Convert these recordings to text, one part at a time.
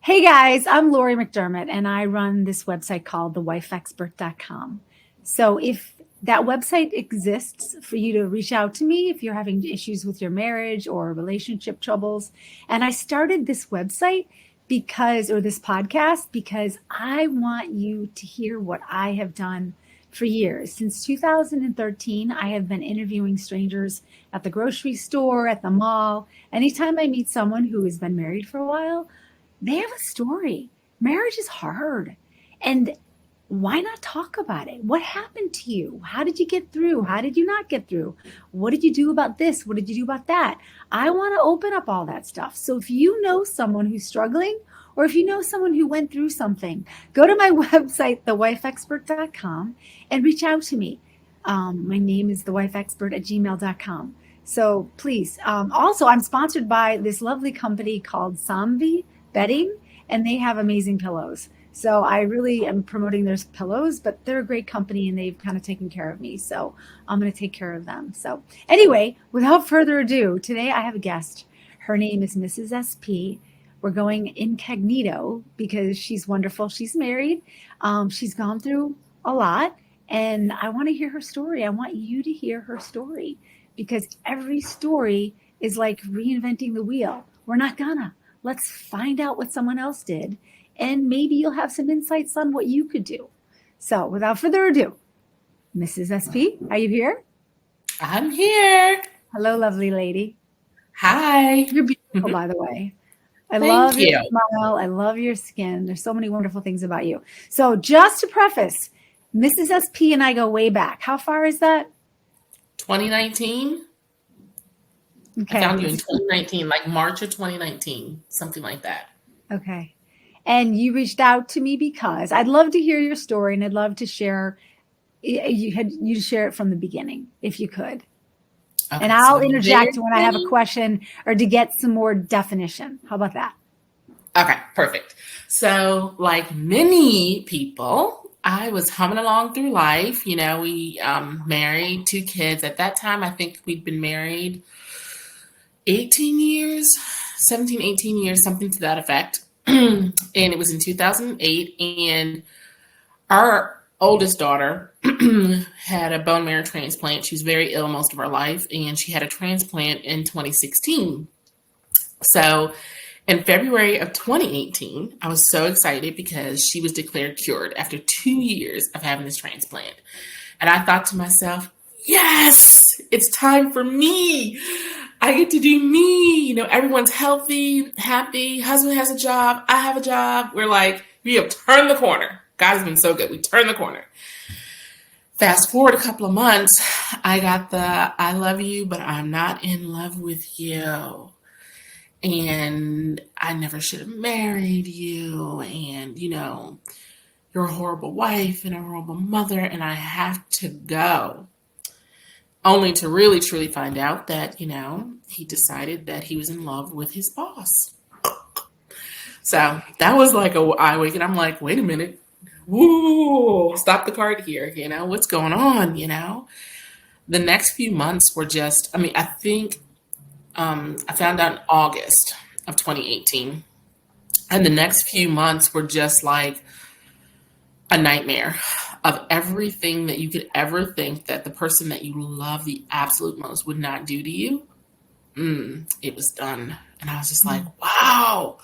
Hey guys, I'm Laurie McDermott and I run this website called TheWifeExpert.com. So if that website exists for you to reach out to me if you're having issues with your marriage or relationship troubles. And I started this website or this podcast because I want you to hear what I have done for years. Since 2013, I have been interviewing strangers at the grocery store, at the mall. Anytime I meet someone who has been married for a while, they have a story. Marriage is hard. And why not talk about it? What happened to you? How did you get through? How did you not get through? What did you do about this? What did you do about that? I want to open up all that stuff. So if you know someone who's struggling, or if you know someone who went through something, go to my website, thewifeexpert.com, and reach out to me. My name is thewifeexpert@gmail.com. So please, also, I'm sponsored by this lovely company called Somvi Bedding, and they have amazing pillows. So I really am promoting their pillows, but they're a great company and they've kind of taken care of me. So I'm going to take care of them. So anyway, without further ado, today I have a guest. Her name is Mrs. SP. We're going incognito because she's wonderful. She's married. She's gone through a lot, and I want to hear her story. I want you to hear her story because every story is like reinventing the wheel. We're not gonna. Let's find out what someone else did, and maybe you'll have some insights on what you could do. So without further ado, Mrs. SP, are you here? I'm here. Hello, lovely lady. Hi. You're beautiful, by the way. I Thank love your you. smile. I love your skin. There's so many wonderful things about you. So just to preface, Mrs. SP and I go way back. How far is that? 2019. I Okay. found you in 2019, like March of 2019, something like that. Okay. And you reached out to me because I'd love to hear your story and I'd love to share you to share it from the beginning if you could. And Okay, so I'll in the very interject when I have a beginning. question or to get some more definition. How about that? Okay, perfect. So, like many people, I was humming along through life. We married, 2 kids. At that time, I think we'd been married 18 years, 17, 18 years, something to that effect. And it was in 2008. And our oldest daughter had a bone marrow transplant. She was very ill most of her life, and she had a transplant in 2016. So in February of 2018, I was so excited because she was declared cured after 2 years of having this transplant. And I thought to myself, yes, it's time for me. I get to do me. Everyone's healthy, happy. Husband has a job. I have a job. We're like, we have turned the corner. God has been so good. We turned the corner. Fast forward a couple of months, I got the I love you, but I'm not in love with you. And I never should have married you. And, you're a horrible wife and a horrible mother, and I have to go. Only to really, truly find out that, he decided that he was in love with his boss. So that was like a eye wake, and I'm like, wait a minute. Woo, stop the cart here. What's going on? The next few months were just, I think I found out in August of 2018. And the next few months were just like a nightmare of everything that you could ever think that the person that you love the absolute most would not do to you. It was done. And I was just like, wow.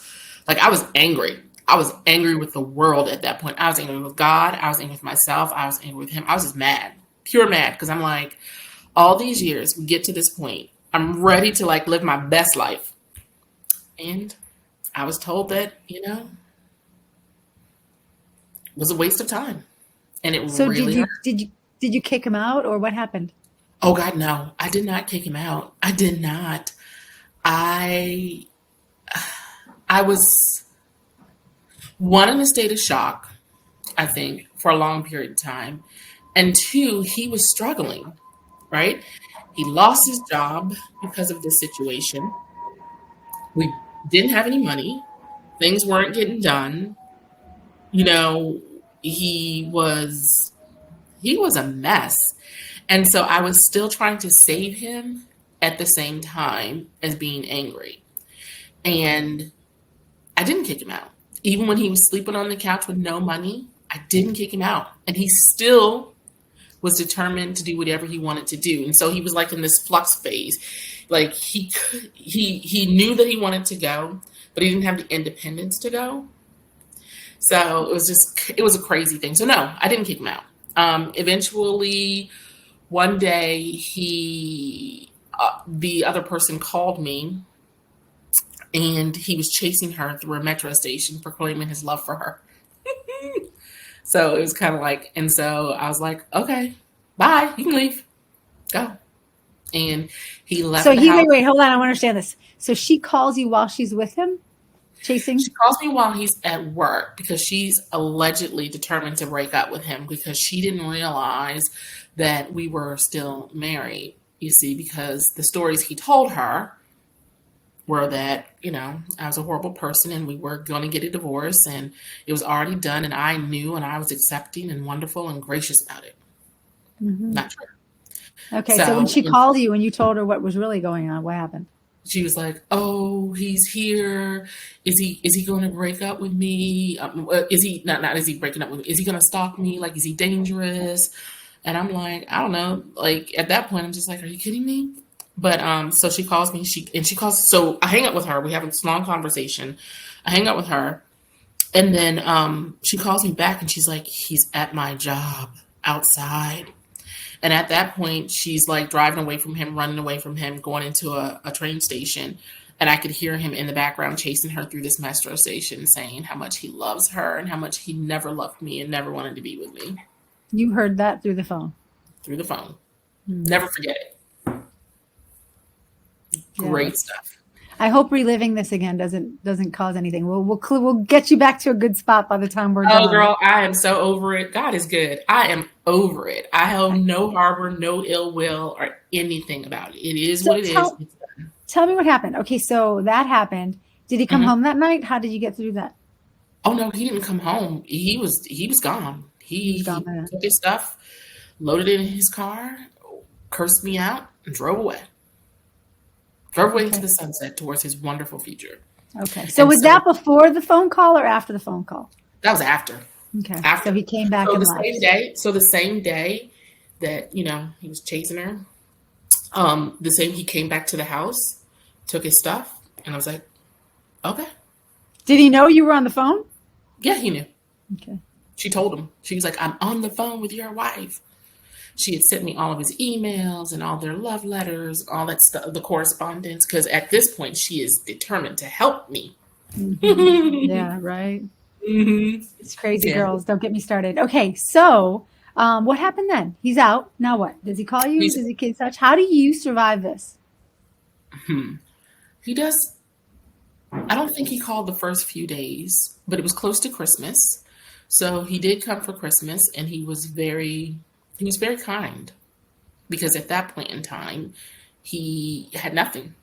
Like I was angry. I was angry with the world at that point. I was angry with God. I was angry with myself. I was angry with him. I was just mad, pure mad. Because I'm like, all these years, we get to this point. I'm ready to like live my best life. And I was told that, it was a waste of time. And it So really hurt. did you kick him out or what happened? Oh God, no. I did not kick him out. I did not. I I was one in a state of shock, I think, for a long period of time. And two, he was struggling, right? He lost his job because of this situation. We didn't have any money. Things weren't getting done. You know, he was he was a mess. And so I was still trying to save him at the same time as being angry. And I didn't kick him out. Even when he was sleeping on the couch with no money, I didn't kick him out. And he still was determined to do whatever he wanted to do. And so he was like in this flux phase. Like he knew that he wanted to go, but he didn't have the independence to go. So it was a crazy thing. So no, I didn't kick him out. Eventually, one day the other person called me, and he was chasing her through a metro station, proclaiming his love for her. So it was kind of like, and so I was like, okay, bye, you can leave, go. And he left So the house. wait, hold on. I want to understand this. So she calls you while she's with him, chasing? She calls me while he's at work because she's allegedly determined to break up with him because she didn't realize that we were still married, you see, because the stories he told her were that, I was a horrible person and we were going to get a divorce and it was already done and I knew and I was accepting and wonderful and gracious about it. Mm-hmm. Not true. Okay, so when she called you and you told her what was really going on, what happened? She was like, "Oh, he's here. Is he going to break up with me? Is he not? Is he breaking up with me? Is he going to stalk me? Like, is he dangerous?" And I'm like, I don't know. Like at that point, I'm just like, "Are you kidding me?" But so she calls me. She calls. So I hang up with her. We have this long conversation. I hang up with her, and then she calls me back, and she's like, "He's at my job outside." And at that point, she's like driving away from him, running away from him, going into a train station. And I could hear him in the background chasing her through this metro station, saying how much he loves her and how much he never loved me and never wanted to be with me. You heard that through the phone? Through the phone. Mm-hmm. Never forget it. Great stuff. I hope reliving this again doesn't cause anything. We'll get you back to a good spot by the time we're done. Oh, girl, I am so over it. God is good. I am over it. I hold no harbor, no ill will, or anything about it. It is what it is. It's done. Tell me what happened. Okay, so that happened. Did he come home that night? How did you get through that? Oh no, he didn't come home. He was gone. He took his stuff, loaded it in his car, cursed me out, and drove away. Drove away into the sunset towards his wonderful future. Okay. So was that before the phone call or after the phone call? That was after. Okay. After. So he came back the same day that, he was chasing her, he came back to the house, took his stuff, and I was like, okay. Did he know you were on the phone? Yeah, he knew. Okay. She told him. She was like, I'm on the phone with your wife. She had sent me all of his emails and all their love letters, all that stuff, the correspondence, because at this point, she is determined to help me. Mm-hmm. Yeah, right. Mm-hmm. It's crazy, girls. Don't get me started. Okay, so what happened then? He's out. Now what? Does he call you? Does he get such? How do you survive this? He does. I don't think he called the first few days, but it was close to Christmas. So he did come for Christmas, and he was very kind, because at that point in time, he had nothing,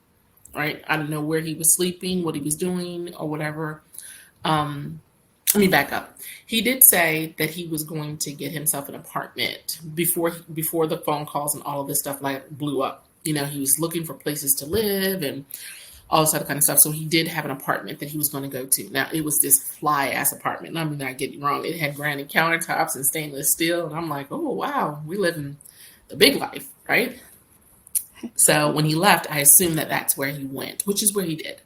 right? I don't know where he was sleeping, what he was doing, or whatever. Let me back up. He did say that he was going to get himself an apartment before the phone calls and all of this stuff like blew up. He was looking for places to live and all this other kind of stuff. So he did have an apartment that he was going to go to. Now, it was this fly-ass apartment. I mean, not get me wrong. It had granite countertops and stainless steel. And I'm like, oh, wow, we live in the big life, right? So when he left, I assumed that that's where he went, which is where he did.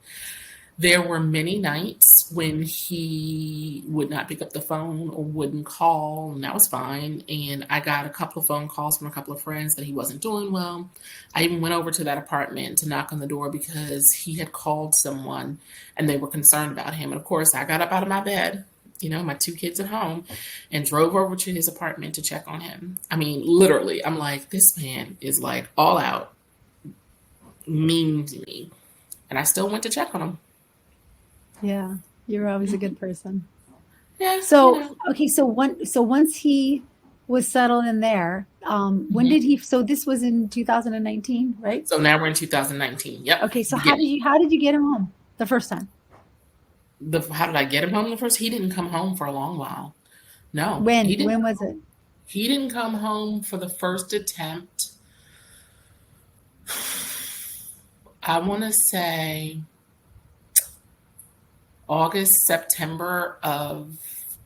There were many nights when he would not pick up the phone or wouldn't call, and that was fine. And I got a couple of phone calls from a couple of friends that he wasn't doing well. I even went over to that apartment to knock on the door because he had called someone and they were concerned about him. And of course, I got up out of my bed, my 2 kids at home, and drove over to his apartment to check on him. I mean, literally, I'm like, this man is like all out mean to me. And I still went to check on him. Yeah, you're always a good person. Yeah. So okay, so once he was settled in there, when did he? So this was in 2019, right? So now we're in 2019. Yep. Okay, so how did you get him home the first time? How did I get him home the first? He didn't come home for a long while. No. When was it? He didn't come home for the first attempt. I want to say August, September of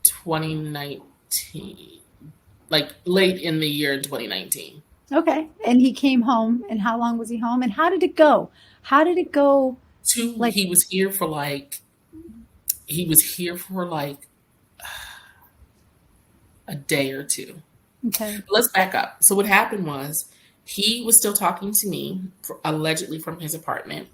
2019, like late in the year 2019. Okay. And he came home, and how long was he home? And how did it go? How did it go? Like, He was here for like, a day or two. okay. Let's back up. So what happened was he was still talking to me, allegedly from his apartment.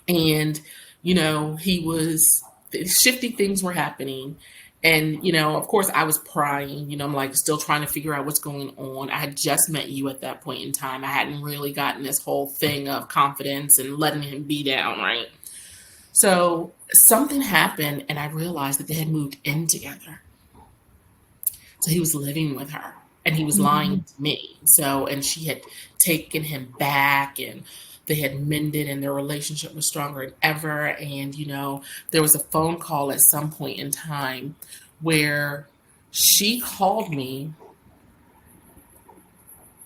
And, he was shifty things were happening. And, of course I was prying, I'm like still trying to figure out what's going on. I had just met you at that point in time. I hadn't really gotten this whole thing of confidence and letting him be down, right? So something happened and I realized that they had moved in together. So he was living with her and he was lying to me. So, and she had taken him back and they had mended and their relationship was stronger than ever. And, there was a phone call at some point in time where she called me.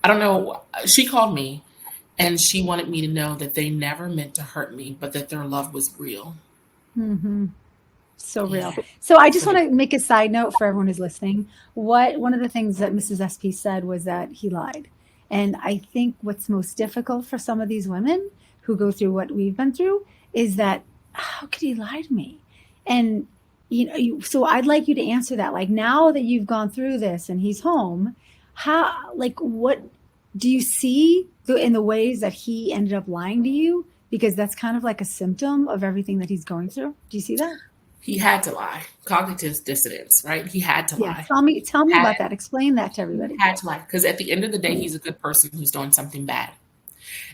I don't know. She called me and she wanted me to know that they never meant to hurt me, but that their love was real. Mm-hmm. So real. So I just want to make a side note for everyone who's listening. One of the things that Mrs. SP said was that he lied. And I think what's most difficult for some of these women who go through what we've been through is that, how could he lie to me? And, so I'd like you to answer that. Like, now that you've gone through this and he's home, what do you see in the ways that he ended up lying to you? Because that's kind of like a symptom of everything that he's going through. Do you see that? He had to lie. Cognitive dissonance, right? He had to lie. Tell me about that. Explain that to everybody. Had to lie. Because at the end of the day, he's a good person who's doing something bad.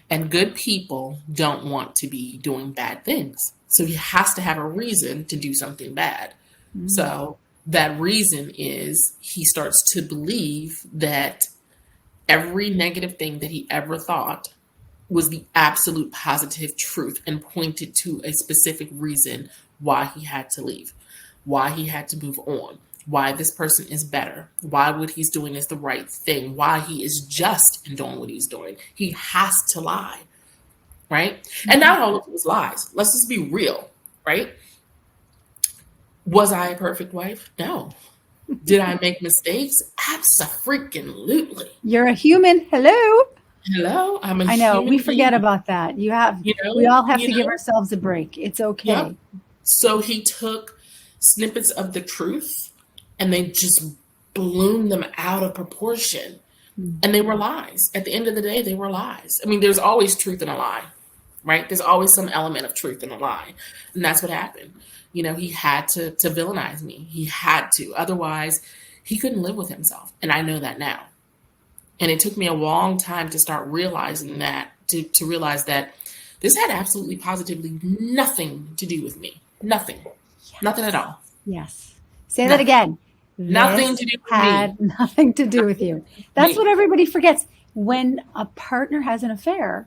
And good people don't want to be doing bad things. So he has to have a reason to do something bad. Mm-hmm. So that reason is he starts to believe that every negative thing that he ever thought was the absolute positive truth and pointed to a specific reason why he had to leave, why he had to move on, why this person is better, why what he's doing is the right thing, why he is just in doing what he's doing. He has to lie, right? Mm-hmm. And not all of it was lies. Let's just be real, right? Was I a perfect wife? No. Did I make mistakes? Absolutely. You're a human. Hello. I'm a I know human we forget being. about that. We all have to give ourselves a break. It's okay. Yep. So he took snippets of the truth and they just ballooned them out of proportion. Mm-hmm. And they were lies. At the end of the day, they were lies. I mean, there's always truth in a lie, right? There's always some element of truth in a lie. And that's what happened. He had to villainize me. He had to. Otherwise, he couldn't live with himself. And I know that now. And it took me a long time to start realizing that, to realize that this had absolutely positively nothing to do with me. Nothing. Yes. Nothing at all. Yes. Say that again. Nothing to do with had me. Nothing to do with you. That's what everybody forgets. When a partner has an affair,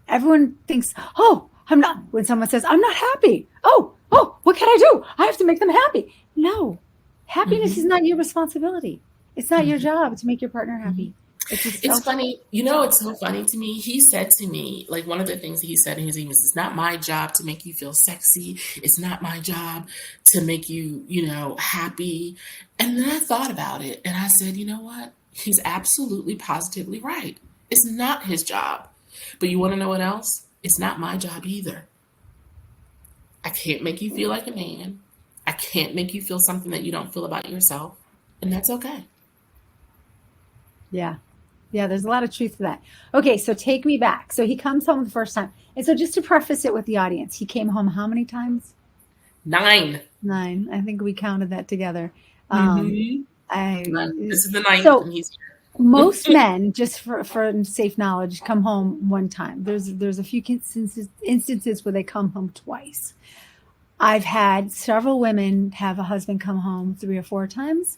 everyone thinks, oh, I'm not. When someone says, I'm not happy. Oh, what can I do? I have to make them happy. No. Happiness is not your responsibility. It's not your job to make your partner happy. It's funny. It's so funny to me. He said to me, like, one of the things that he said in his emails, it's not my job to make you feel sexy. It's not my job to make you, happy. And then I thought about it and I said, you know what? He's absolutely positively right. It's not his job. But you want to know what else? It's not my job either. I can't make you feel like a man. I can't make you feel something that you don't feel about yourself. And that's okay. Yeah. Yeah, there's a lot of truth to that. Okay, so take me back. So he comes home the first time. And so just to preface it with the audience, he came home how many times? 9. I think we counted that together. This is the 9th. So and he's here. Most men, just for safe knowledge, come home one time. There's a few instances where they come home twice. I've had several women have a husband come home 3 or 4 times.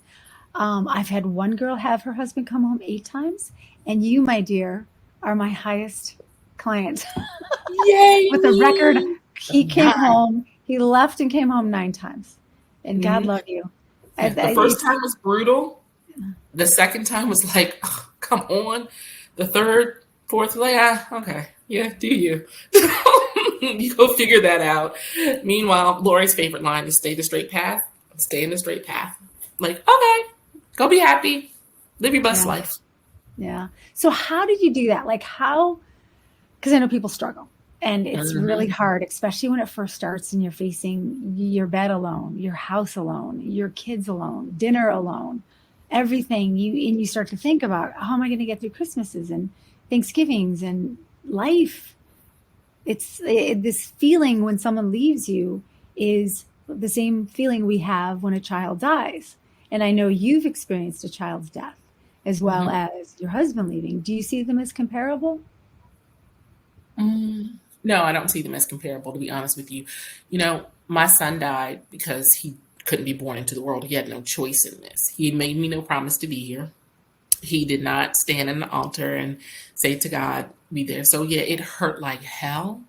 I've had one girl have her husband come home 8 times. And you, my dear, are my highest client. Yay! With a record, he came home, he left and came home 9 times. And God love you. The first time was brutal. The second time was like, oh, come on. The third, fourth, like, okay. Yeah, do you? You go figure that out. Meanwhile, Laurie's favorite line is stay the straight path. Stay in the straight path. Like, okay, go be happy. Live your best Yeah. life. Yeah. So how did you do that? Like how, because I know people struggle and it's really Mhm. hard, especially when it first starts and you're facing your bed alone, your house alone, your kids alone, dinner alone, everything and you start to think about how am I going to get through Christmases and Thanksgivings and life. This feeling when someone leaves you is the same feeling we have when a child dies. And I know you've experienced a child's death as well Mhm. as your husband leaving. Do you see them as comparable? No, I don't see them as comparable, to be honest with you. My son died because he couldn't be born into the world. He had no choice in this. He made me no promise to be here. He did not stand in the altar and say to God, be there. So, yeah, it hurt like hell.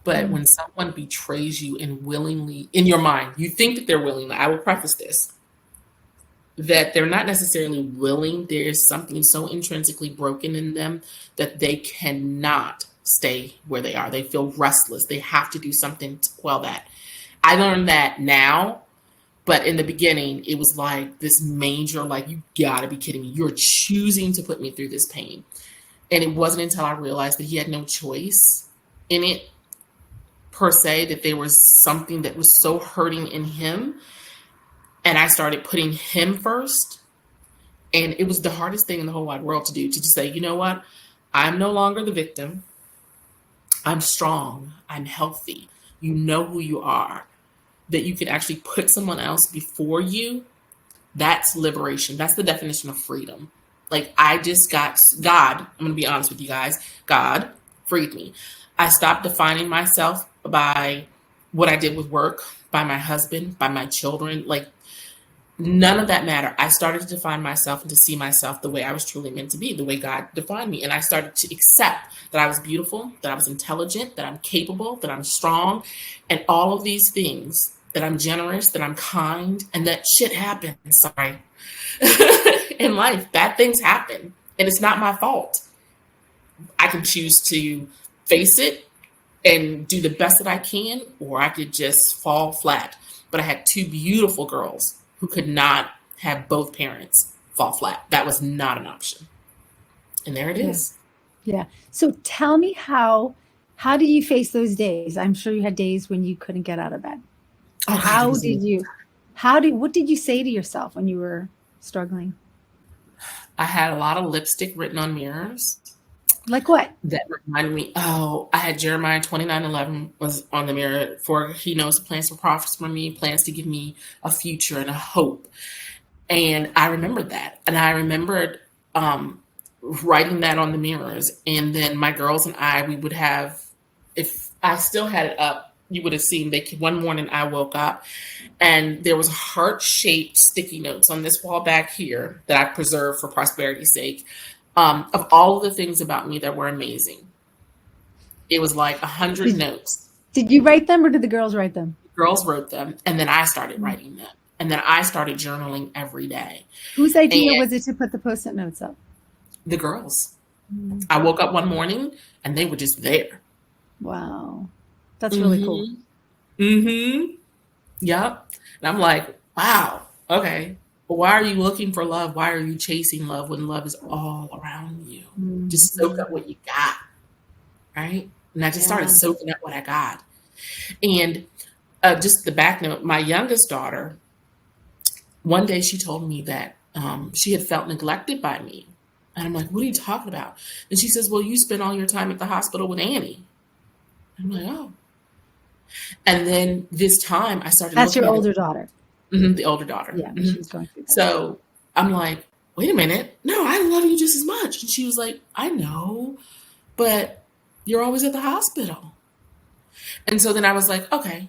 But Mm. when someone betrays you and willingly, in your mind, you think that they're willing, I will preface this, that they're not necessarily willing. There's something so intrinsically broken in them that they cannot stay where they are. They feel restless. They have to do something to quell that. I learned that now, but in the beginning, it was like this major, like, you gotta be kidding me. You're choosing to put me through this pain. And it wasn't until I realized that he had no choice in it, per se, that there was something that was so hurting in him. And I started putting him first. And it was the hardest thing in the whole wide world to do, to just say, you know what? I'm no longer the victim. I'm strong. I'm healthy. You know who you are. That you can actually put someone else before you. That's liberation. That's the definition of freedom. Like, I just got God. I'm going to be honest with you guys. God freed me. I stopped defining myself by what I did with work, by my husband, by my children. Like, none of that mattered. I started to define myself and to see myself the way I was truly meant to be, the way God defined me. And I started to accept that I was beautiful, that I was intelligent, that I'm capable, that I'm strong, and all of these things, that I'm generous, that I'm kind, and that shit happens. Sorry. In life, bad things happen. And it's not my fault. I can choose to face it and do the best that I can, or I could just fall flat. But I had two beautiful girls who could not have both parents fall flat. That was not an option. And there it Yeah. is. Yeah. So tell me how do you face those days? I'm sure you had days when you couldn't get out of bed. Oh God, it How was did you what did you say to yourself when you were struggling? I had a lot of lipstick written on mirrors Like what? that reminded me, oh, I had Jeremiah 29:11 was on the mirror, for he knows the plans for profits for me, plans to give me a future and a hope. And I remembered that. And I remembered writing that on the mirrors. And then my girls and I, we would have, if I still had it up, you would have seen one morning I woke up and there was heart-shaped sticky notes on this wall back here that I preserved for prosperity's sake, of all of the things about me that were amazing. It was like 100 Did, notes. did you write them or did the girls write them? Girls wrote them, and then I started writing them. And then I started journaling every day. Whose And idea was it to put the post-it notes up? the girls, Mm. I woke up one morning and they were just there. Wow. That's really cool. Mm-hmm. Mm-hmm. Yep. And I'm like, wow, okay. But why are you looking for love? Why are you chasing love when love is all around you? Just soak Mhm. up what you got, right? And I just started Yeah. soaking up what I got. And just the back note, my youngest daughter, one day she told me that she had felt neglected by me. And I'm like, what are you talking about? And she says, well, you spent all your time at the hospital with Annie. I'm like, oh. And then this time I started That's your looking at it. older daughter. The older daughter. Yeah, when she was going through that. So I'm like, wait a minute. No, I love you just as much. And she was like, I know, but you're always at the hospital. And so then I was like, okay,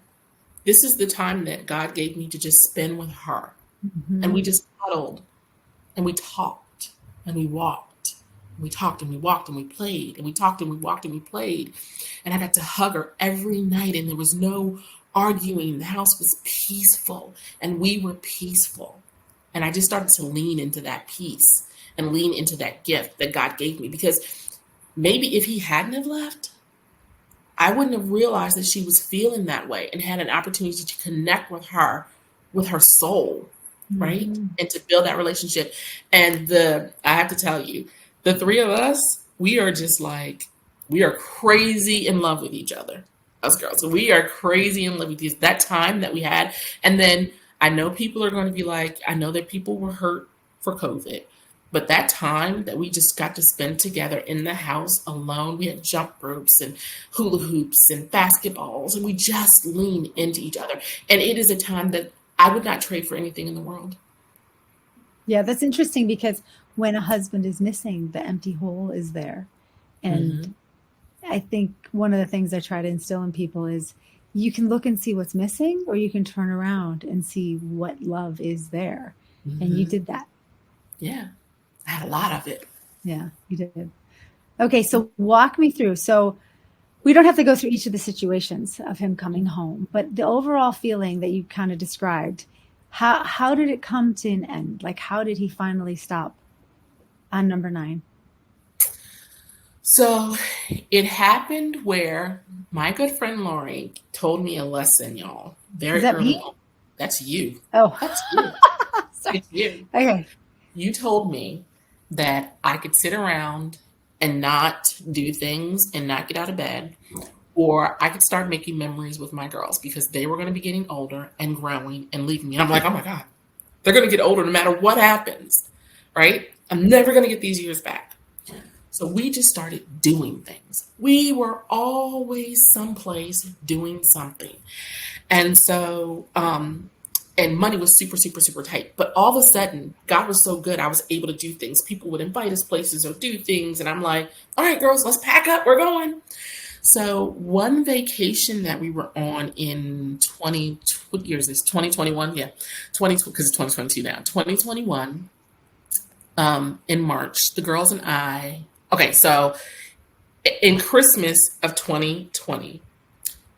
this is the time that God gave me to just spend with her. And we Mhm. just huddled and we talked and we walked. We talked and we walked and we played and we talked and we walked and we played. And I got to hug her every night and there was no arguing. The house was peaceful and we were peaceful. And I just started to lean into that peace and lean into that gift that God gave me, because maybe if he hadn't have left, I wouldn't have realized that she was feeling that way and had an opportunity to connect with her soul, right? Mm-hmm. And to build that relationship. And I have to tell you, the three of us, we are just like, we are crazy in love with each other. Us girls. We are crazy in love with these that time that we had. And then I know people are going to be like, I know that people were hurt for COVID. But that time that we just got to spend together in the house alone, we had jump ropes and hula hoops and basketballs, and we just leaned into each other. And it is a time that I would not trade for anything in the world. Yeah, that's interesting because when a husband is missing, the empty hole is there. Mm-hmm. And I think one of the things I try to instill in people is you can look and see what's missing, or you can turn around and see what love is there. And you Mm-hmm. did that. Yeah, I had a lot of it. Yeah, you did. Okay, so walk me through. So we don't have to go through each of the situations of him coming home, but the overall feeling that you kind of described, how did it come to an end? Like, how did he finally stop on number 9? So it happened where my good friend Laurie told me a lesson, y'all, Is very that early me? on. That's you. Oh, That's you. sorry. It's you. Okay. You told me that I could sit around and not do things and not get out of bed, or I could start making memories with my girls because they were going to be getting older and growing and leaving me. And I'm like, oh my God, they're going to get older no matter what happens, right? I'm never going to get these years back. So we just started doing things. We were always someplace doing something. And so, and money was super, super, super tight. But all of a sudden, God was so good, I was able to do things. People would invite us places or do things. And I'm like, all right, girls, let's pack up. We're going. So one vacation that we were on in what year is this? 2021? Yeah. 20, because it's 2022 now. 2021, in March, the girls and I, okay, so in Christmas of 2020,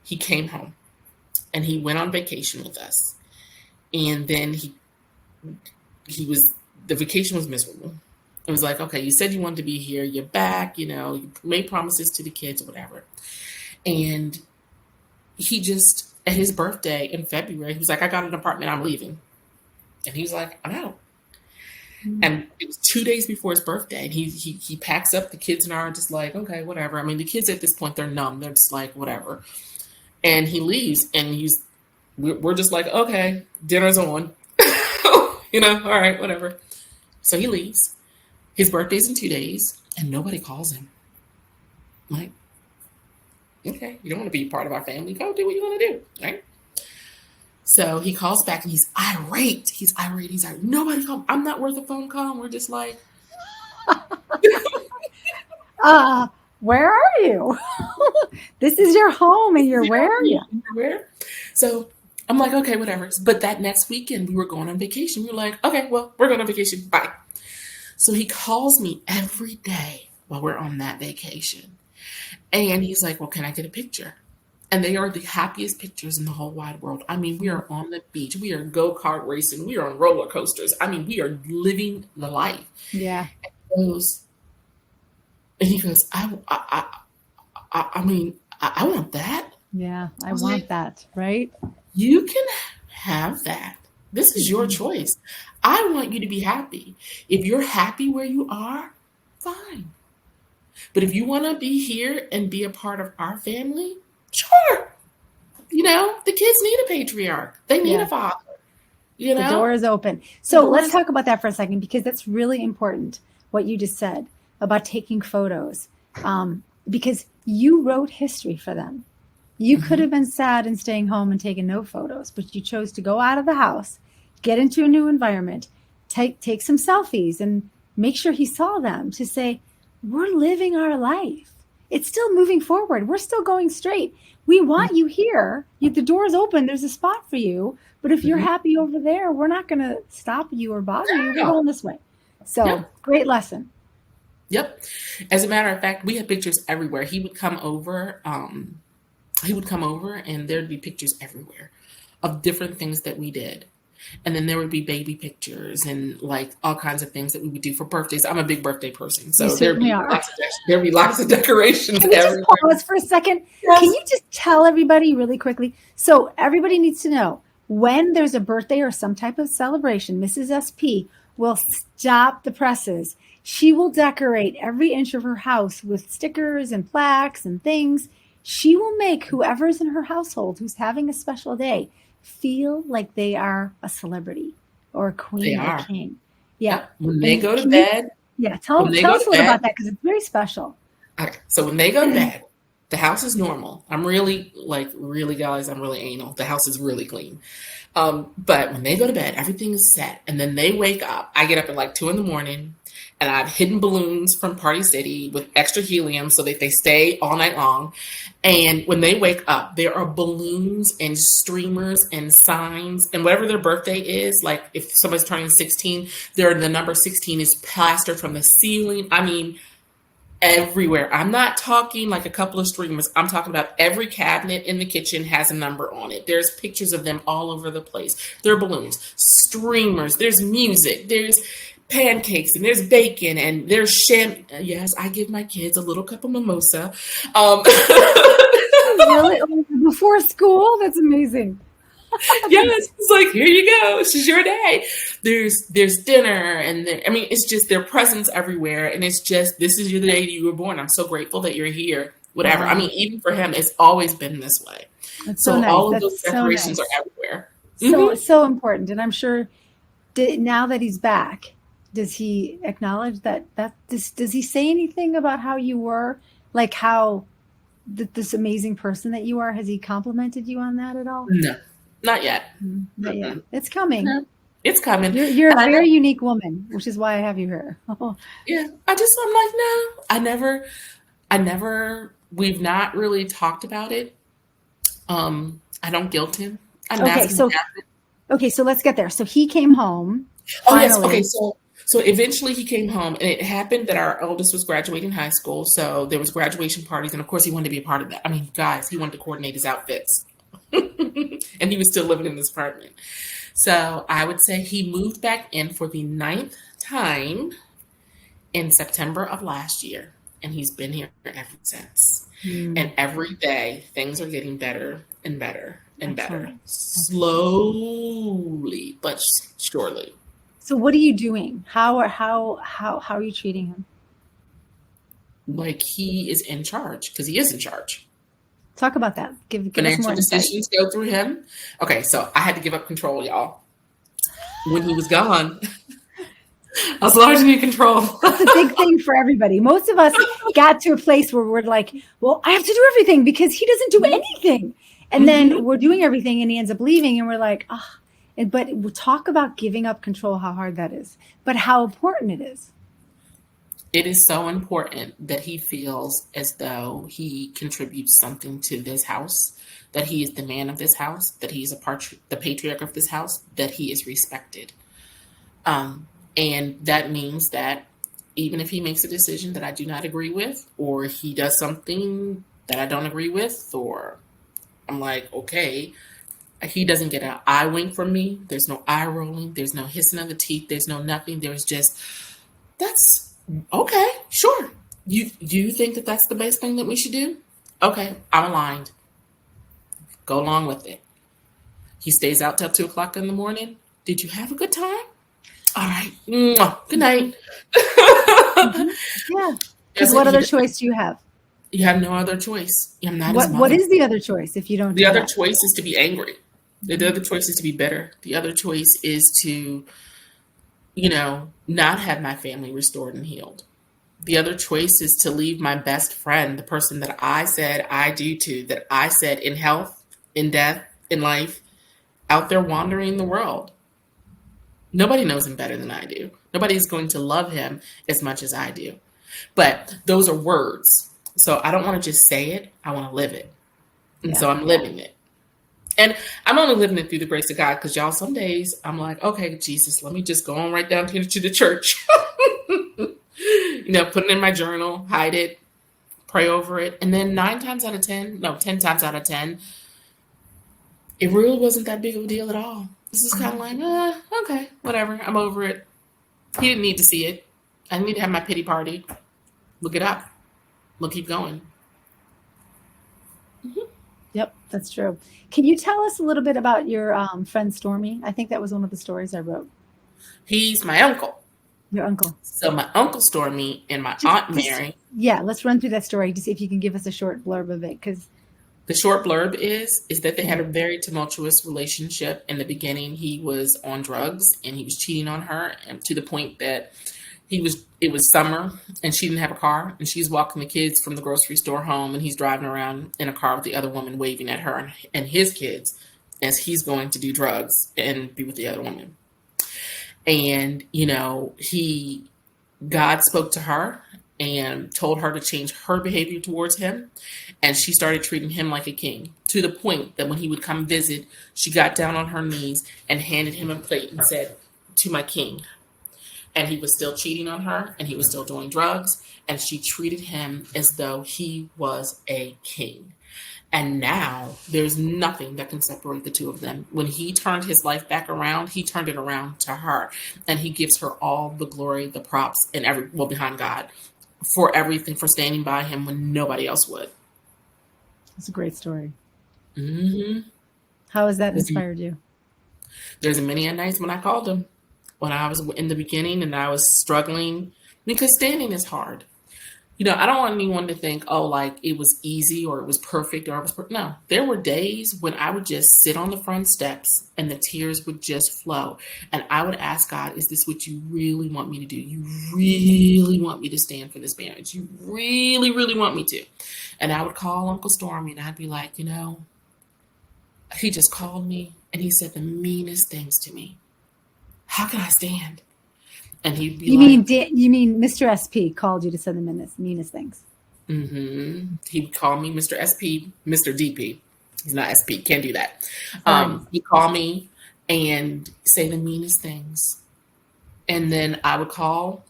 he came home and he went on vacation with us. And then the vacation was miserable. It was like, okay, you said you wanted to be here, you're back, you made promises to the kids or whatever. And he just, at his birthday in February, he was like, I got an apartment, I'm leaving. And he was like, I'm out. And it was 2 days before his birthday, and he packs up. The kids and I are just like, okay, whatever. I mean, the kids at this point, they're numb. They're just like, whatever. And he leaves, and we're just like, okay, dinner's on. All right, whatever. So he leaves. His birthday's in 2 days, and nobody calls him. I'm like, okay, you don't want to be part of our family. Go do what you want to do, right? So he calls back and he's irate. He's irate. Nobody called. I'm not worth a phone call. And we're just like, where are you? This is your home and you're where are you? Where? So I'm like, okay, whatever. But that next weekend we were going on vacation. We were like, okay, well, we're going on vacation. Bye. So he calls me every day while we're on that vacation. And he's like, well, can I get a picture? And they are the happiest pictures in the whole wide world. I mean, we are on the beach. We are go-kart racing. We are on roller coasters. I mean, we are living the life. Yeah. And he goes, I mean, I want that. Yeah, I want that, right? You can have that. This is your choice. I want you to be happy. If you're happy where you are, fine. But if you want to be here and be a part of our family, sure. The kids need a patriarch. They need a father. The door is open. So let's talk about that for a second, because that's really important, what you just said about taking photos. Because you wrote history for them. You could have been sad and staying home and taking no photos, but you chose to go out of the house, get into a new environment, take some selfies and make sure he saw them to say, we're living our life. It's still moving forward. We're still going straight. We want you here. The door is open. There's a spot for you. But if you're happy over there, we're not going to stop you or bother you. We're going this way. So great lesson. Yep. As a matter of fact, we had pictures everywhere. He would come over. And there'd be pictures everywhere of different things that we did. And then there would be baby pictures and like all kinds of things that we would do for birthdays. I'm a big birthday person, You so certainly are. there'd be lots of decorations Can we just everywhere. pause for a second? Yes. Can you just tell everybody really quickly? So everybody needs to know when there's a birthday or some type of celebration, Mrs. SP will stop the presses. She will decorate every inch of her house with stickers and plaques and things. She will make whoever's in her household who's having a special day feel like they are a celebrity or a queen or king. Yeah. When they go to bed. Tell us a little about that because it's very special. Okay. So when they go to bed, the house is normal. I'm really guys, I'm really anal. The house is really clean. But when they go to bed, everything is set. And then they wake up. I get up at like 2 a.m. and I've hidden balloons from Party City with extra helium so that they stay all night long. And when they wake up, there are balloons and streamers and signs and whatever their birthday is. Like if somebody's turning 16, the number 16 is plastered from the ceiling. I mean, everywhere. I'm not talking like a couple of streamers. I'm talking about every cabinet in the kitchen has a number on it. There's pictures of them all over the place. There are balloons, streamers, there's music, there's pancakes, and there's bacon, and there's yes, I give my kids a little cup of mimosa. Really? Before school? That's amazing. Yes, it's like, here you go. This is your day. There's dinner, and it's just their presence everywhere, and it's just, this is your day you were born. I'm so grateful that you're here. Whatever. Wow. Even for him, it's always been this way. That's so nice. All of those decorations are everywhere. So important, and I'm sure now that he's back, does he acknowledge does he say anything about how you were, like how this amazing person that you are? Has he complimented you on that at all? No. Not yet. Not yet. It's coming. No, it's coming. You're a very unique woman, which is why I have you here. Yeah. I'm like, no, I never, we've not really talked about it. I don't guilt him. Okay, so let's get there. So he came home. Oh, yes. Okay. So eventually he came home, and it happened that our eldest was graduating high school. So there was graduation parties. And of course he wanted to be a part of that. Guys, he wanted to coordinate his outfits. And he was still living in this apartment. So I would say he moved back in for the 9th time in September of last year. And he's been here ever since. And every day things are getting better and better and better. Slowly, but surely. So what are you doing? How are you treating him? Like he is in charge, because he is in charge. Talk about that. Give Financial us more decisions go through him. Okay, so I had to give up control, y'all. When he was gone, I was largely in control. That's a big thing for everybody. Most of us got to a place where we're like, well, I have to do everything because he doesn't do anything. And then we're doing everything and he ends up leaving and we're like, but we'll talk about giving up control, how hard that is, but how important it is. It is so important that he feels as though he contributes something to this house, that he is the man of this house, that he is the patriarch of this house, that he is respected. And that means that even if he makes a decision that I do not agree with, or he does something that I don't agree with, or I'm like, okay, he doesn't get an eye wink from me. There's no eye rolling. There's no hissing of the teeth. There's no nothing. There's just, that's okay, sure. You think that that's the best thing that we should do? Okay, I'm aligned. Go along with it. He stays out till 2 o'clock in the morning. Did you have a good time? All right. Good night. Yeah. Because what other choice do you have? You have no other choice. I'm not what is the other choice if you don't? The other choice is to be angry. The other choice is to be bitter. The other choice is to, not have my family restored and healed. The other choice is to leave my best friend, the person that I said I do to, that I said in health, in death, in life, out there wandering the world. Nobody knows him better than I do. Nobody's going to love him as much as I do. But those are words. So I don't want to just say it. I want to live it. And so I'm living it. And I'm only living it through the grace of God, because y'all, some days I'm like, okay, Jesus, let me just go on right down here to the church. Put it in my journal, hide it, pray over it. And then 10 times out of 10, it really wasn't that big of a deal at all. This is kind of like, okay, whatever. I'm over it. He didn't need to see it. I didn't need to have my pity party. Look it up. We'll keep going. Yep, that's true. Can you tell us a little bit about your friend Stormy? I think that was one of the stories I wrote. He's my uncle. Your uncle. So my uncle Stormy and my aunt Mary. Yeah, let's run through that story to see if you can give us a short blurb of it. Because the short blurb is that they had a very tumultuous relationship. In the beginning, he was on drugs and he was cheating on her, and to the point that it was summer and she didn't have a car, and she's walking the kids from the grocery store home, and he's driving around in a car with the other woman waving at her and his kids as he's going to do drugs and be with the other woman. And, God spoke to her and told her to change her behavior towards him. And she started treating him like a king, to the point that when he would come visit, she got down on her knees and handed him a plate and said, "To my king." And he was still cheating on her, and he was still doing drugs. And she treated him as though he was a king. And now there's nothing that can separate the two of them. When he turned his life back around, he turned it around to her. And he gives her all the glory, the props, and behind God, for everything, for standing by him when nobody else would. It's a great story. Mm-hmm. How has that inspired you? There's many a nights when I called him, when I was in the beginning and I was struggling, because standing is hard. I don't want anyone to think, like it was easy or it was perfect or it was no. There were days when I would just sit on the front steps and the tears would just flow. And I would ask God, is this what you really want me to do? You really want me to stand for this marriage? You really, really want me to? And I would call Uncle Stormy and I'd be like, he just called me and he said the meanest things to me. How can I stand? And he'd be you mean Mr. SP called you to say the meanest things? Mm-hmm. He'd call me Mr. SP, Mr. DP. He's not SP. Can't do that. He'd call me and say the meanest things. And then I would call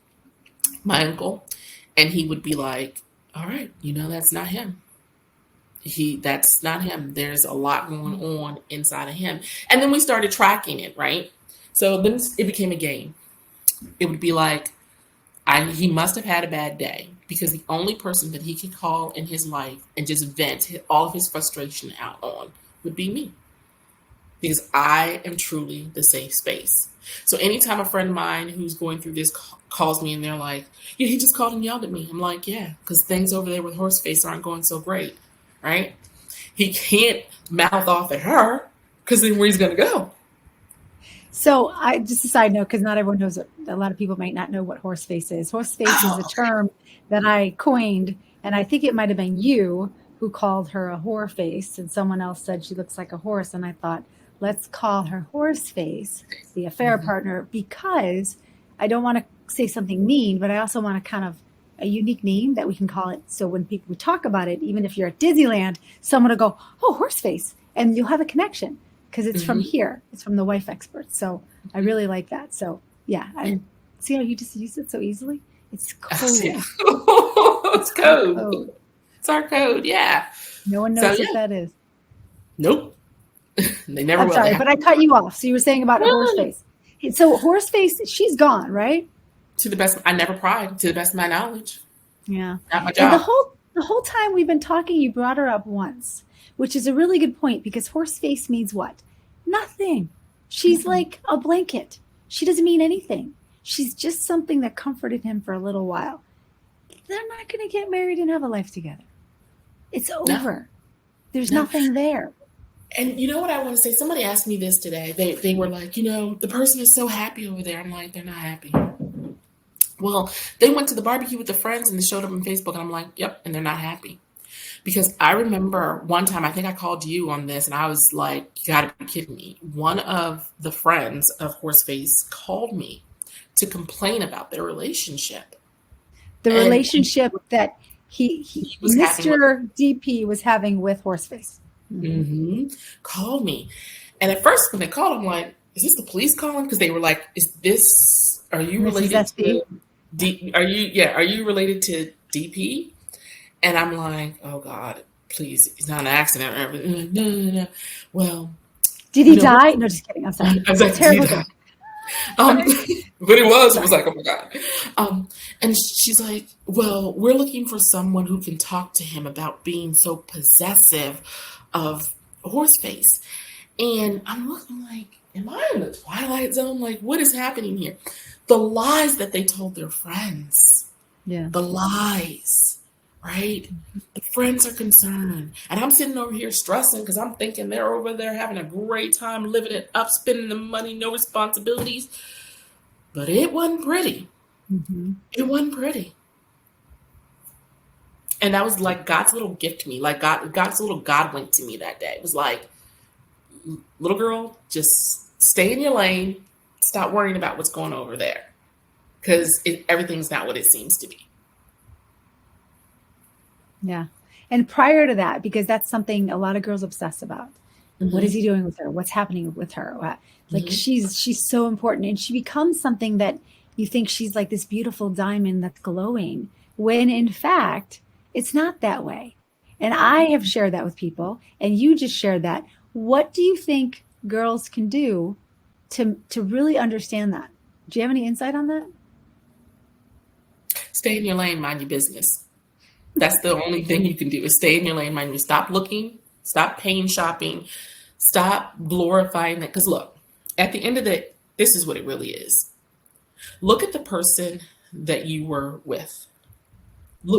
my uncle and he would be like, all right, that's not him. That's not him. There's a lot going on inside of him. And then we started tracking it, right? So then it became a game. It would be like, he must have had a bad day, because the only person that he could call in his life and just vent all of his frustration out on would be me, because I am truly the safe space. So anytime a friend of mine who's going through this calls me and they're like, yeah, he just called and yelled at me. I'm like, yeah, because things over there with Horseface aren't going so great, right? He can't mouth off at her, because then where's he going to go? So just a side note, because not everyone knows it. A lot of people might not know what Horseface is. Horseface is a term that I coined, and I think it might have been you who called her a whoreface, and someone else said she looks like a horse, and I thought, let's call her Horseface, the affair partner, because I don't want to say something mean, but I also want to kind of a unique name that we can call it. So when people talk about it, even if you're at Disneyland, someone will go, oh, Horseface, and you'll have a connection. Because it's from here. It's from the Wife Expert. So I really like that. So yeah, I see how you just use it so easily. It's code. It's code. It's our code. Yeah. No one knows what that is. Nope. They never will. I'm sorry, but I cut you off. So you were saying about Horseface. So Horseface, she's gone, right? To the best, I never pried. To the best of my knowledge. Yeah. Not my job. And the whole time we've been talking, you brought her up once, which is a really good point, because Horseface means what? Nothing. She's like a blanket. She doesn't mean anything. She's just something that comforted him for a little while. They're not going to get married and have a life together. It's over. No. There's nothing there. And you know what I want to say? Somebody asked me this today. They were like, the person is so happy over there. I'm like, they're not happy. Well, they went to the barbecue with the friends and they showed up on Facebook, and I'm like, yep, and they're not happy. Because I remember one time, I think I called you on this, and I was like, you gotta be kidding me. One of the friends of Horseface called me to complain about their relationship. The relationship that he was Mr. DP was having with Horseface. Mm-hmm. Called me. And at first when they called, I'm like, is this the police calling? Because they were like, are you related to are you related to DP? And I'm like, oh God, please, it's not an accident or everything. No. Well, Did he die? No, just kidding. I'm sorry. I was like, Terrible "Did he joke. die?" But it was like, oh my God. And she's like, well, we're looking for someone who can talk to him about being so possessive of Horseface. And I'm looking like, am I in the Twilight Zone? Like, what is happening here? The lies that they told their friends, Yeah. the lies, right? The friends are concerned. And I'm sitting over here stressing because I'm thinking they're over there having a great time, living it up, spending the money, no responsibilities. But it wasn't pretty. Mm-hmm. It wasn't pretty. And that was like God's little gift to me. Like God's little God wink to me that day. It was like, little girl, just stay in your lane. Stop worrying about what's going on over there. Because everything's not what it seems to be. Yeah. And prior to that, because that's something a lot of girls obsess about. Mm-hmm. What is he doing with her? What's happening with her? Like she's so important, and she becomes something that you think she's like this beautiful diamond that's glowing, when in fact it's not that way. And I have shared that with people, and you just shared that. What do you think girls can do to really understand that? Do you have any insight on that? Stay in your lane, mind your business. That's the only thing you can do, is stay in your lane, mind your. Stop looking, stop pain shopping, stop glorifying that. Because look, at the end of this is what it really is. Look at the person that you were with.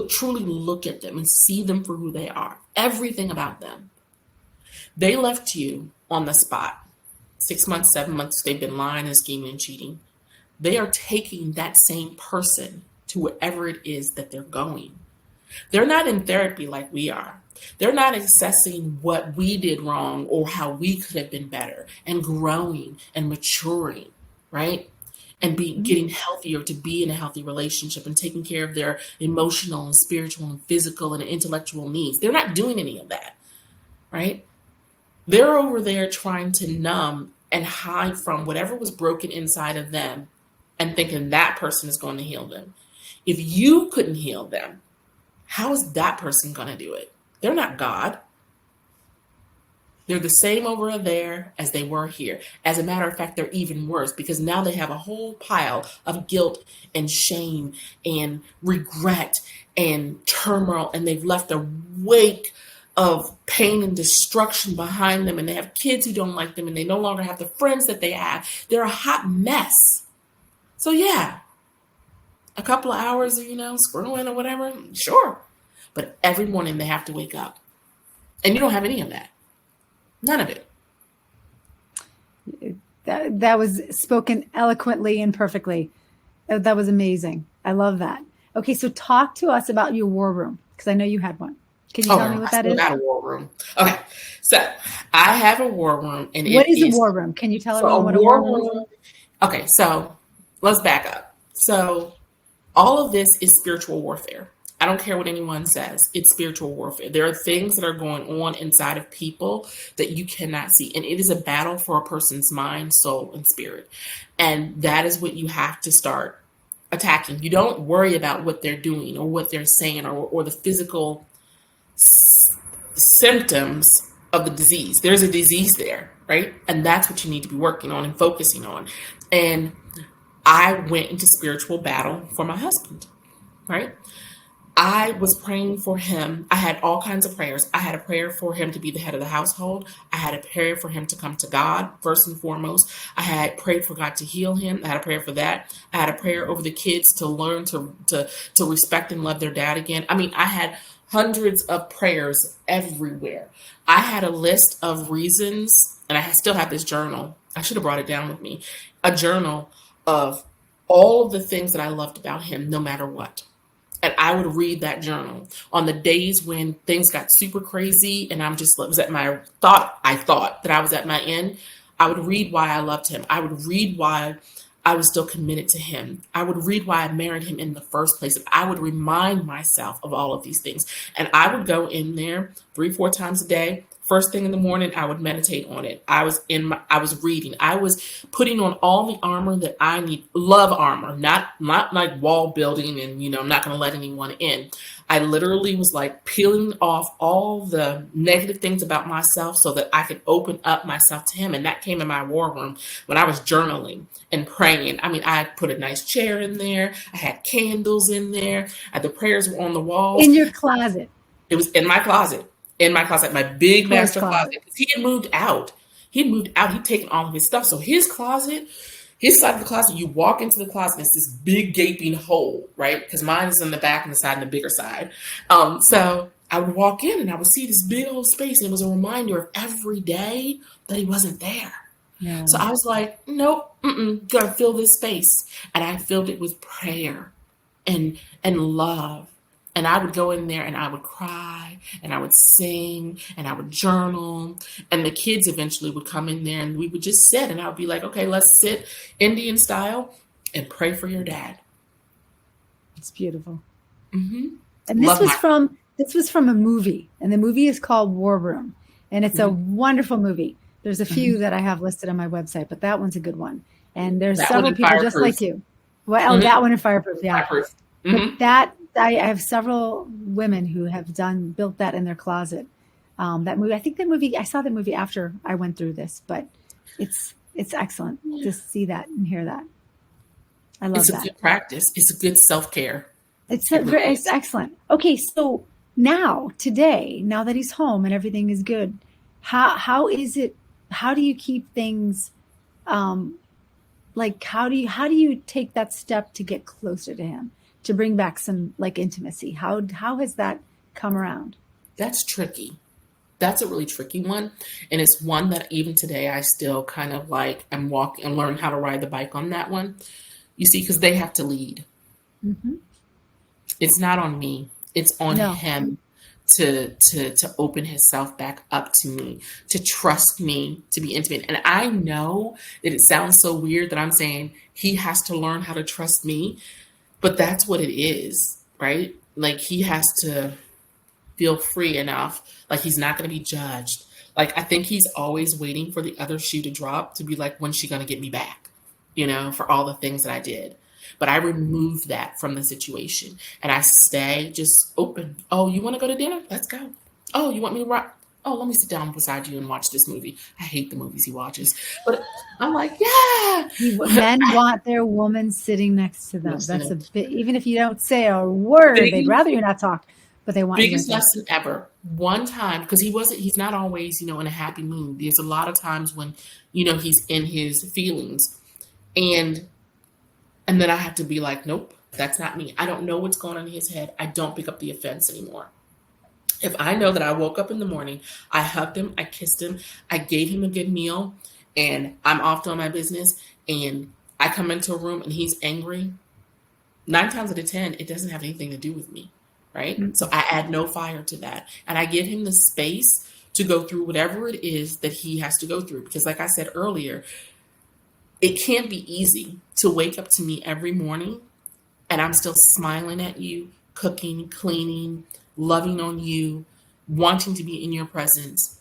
Truly look at them and see them for who they are. Everything about them. They left you on the spot. 6 months, 7 months, they've been lying and scheming and cheating. They are taking that same person to wherever it is that they're going. They're not in therapy like we are. They're not assessing what we did wrong or how we could have been better and growing and maturing, right? And getting healthier to be in a healthy relationship and taking care of their emotional and spiritual and physical and intellectual needs. They're not doing any of that, right? They're over there trying to numb and hide from whatever was broken inside of them and thinking that person is going to heal them. If you couldn't heal them, how is that person going to do it? They're not God. They're the same over there as they were here. As a matter of fact, they're even worse, because now they have a whole pile of guilt and shame and regret and turmoil, and they've left a wake of pain and destruction behind them, and they have kids who don't like them, and they no longer have the friends that they have. They're a hot mess. So yeah, a couple of hours of, screwing or whatever, sure. But every morning they have to wake up. And you don't have any of that. None of it. That was spoken eloquently and perfectly. That was amazing. I love that. Okay, so talk to us about your war room, because I know you had one. Can you tell me what that is? I got a war room. Okay, so I have a war room. And what is a war room? Can you tell everyone what a war room is? Okay, so let's back up. So all of this is spiritual warfare. I don't care what anyone says. It's spiritual warfare. There are things that are going on inside of people that you cannot see. And it is a battle for a person's mind, soul, and spirit. And that is what you have to start attacking. You don't worry about what they're doing or what they're saying or the physical symptoms of the disease. There's a disease there, right? And that's what you need to be working on and focusing on. And I went into spiritual battle for my husband, right? I was praying for him. I had all kinds of prayers. I had a prayer for him to be the head of the household. I had a prayer for him to come to God, first and foremost. I had prayed for God to heal him. I had a prayer for that. I had a prayer over the kids to learn to respect and love their dad again. I mean, I had hundreds of prayers everywhere. I had a list of reasons, and I still have this journal. I should have brought it down with me. A journal of all of the things that I loved about him, no matter what. And I would read that journal on the days when things got super crazy and I thought that I was at my end. I would read why I loved him. I would read why I was still committed to him. I would read why I married him in the first place. I would remind myself of all of these things. And I would go in there 3-4 times a day, First thing in the morning, I would meditate on it. I was reading. I was putting on all the armor that I need. Love armor, not like wall building and, I'm not going to let anyone in. I literally was like peeling off all the negative things about myself so that I could open up myself to him. And that came in my war room when I was journaling and praying. I mean, I put a nice chair in there. I had candles in there. The prayers were on the walls. In your closet. It was in my closet. In my closet, my big Closed master closet. He had moved out. He'd taken all of his stuff. So his closet, his side of the closet, you walk into the closet, it's this big gaping hole, right? Because mine is in the back and the side and the bigger side. So I would walk in and I would see this big old space. And it was a reminder of every day that he wasn't there. Yeah. So I was like, nope, gotta fill this space. And I filled it with prayer and love. And I would go in there and I would cry and I would sing and I would journal. And the kids eventually would come in there and we would just sit and I would be like, okay, let's sit Indian style and pray for your dad. It's beautiful. Mm-hmm. And this was from a movie, and the movie is called War Room, and it's a wonderful movie. There's a few that I have listed on my website, but that one's a good one. And there's several people Fireproof. Just like you. Well, that one in Fireproof, yeah. Fireproof. But that I have several women who have built that in their closet. That movie, I saw the movie after I went through this, but it's excellent to see that and hear that. I love that. It's a good practice. It's a good self-care. It's excellent. Okay, so today, now that he's home and everything is good, how is it? How do you keep things? Like how do you take that step to get closer to him, to bring back some like intimacy? How has that come around? That's tricky. That's a really tricky one. And it's one that even today I still kind of like I'm walking and learn how to ride the bike on that one. You see, because they have to lead. Mm-hmm. It's not on me. It's on him to open himself back up to me, to trust me, to be intimate. And I know that it sounds so weird that I'm saying he has to learn how to trust me, but that's what it is, right? Like he has to feel free enough, like he's not going to be judged. Like I think he's always waiting for the other shoe to drop to be like, when's she going to get me back? For all the things that I did. But I remove that from the situation and I stay just open. Oh, you want to go to dinner? Let's go. Oh, you want me to rock? Oh, let me sit down beside you and watch this movie. I hate the movies he watches, but I'm like, yeah. Men want their woman sitting next to them. That's a bit, even if you don't say a word, they'd rather you not talk, but they want biggest lesson ever. One time, because he's not always, in a happy mood. There's a lot of times when, he's in his feelings and then I have to be like, nope, that's not me. I don't know what's going on in his head. I don't pick up the offense anymore. If I know that I woke up in the morning, I hugged him, I kissed him, I gave him a good meal, and I'm off doing my business, and I come into a room and he's angry, 9 times out of 10, it doesn't have anything to do with me, right? Mm-hmm. So I add no fire to that. And I give him the space to go through whatever it is that he has to go through. Because like I said earlier, it can't be easy to wake up to me every morning and I'm still smiling at you, cooking, cleaning, loving on you, wanting to be in your presence,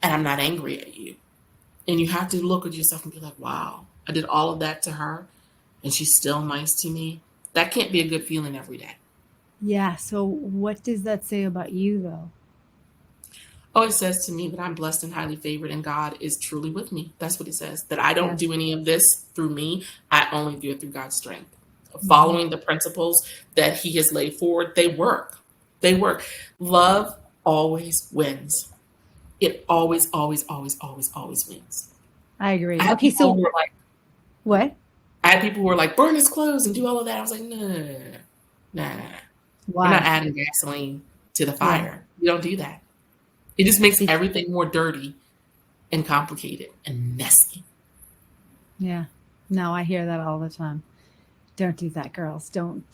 and I'm not angry at you. And you have to look at yourself and be like, wow, I did all of that to her and she's still nice to me. That can't be a good feeling every day. Yeah. So what does that say about you though? Oh, it says to me that I'm blessed and highly favored and God is truly with me. That's what it says. That I don't do any of this through me. I only do it through God's strength. Mm-hmm. Following the principles that he has laid forward, they work. They work. Love always wins. It always, always, always, always, always wins. I agree. Okay, so like, what? I had people who were like, burn his clothes and do all of that. I was like, nah. Why? We're not adding gasoline to the fire. You don't do that. It just makes everything more dirty and complicated and messy. Yeah. No, I hear that all the time. Don't do that, girls. Don't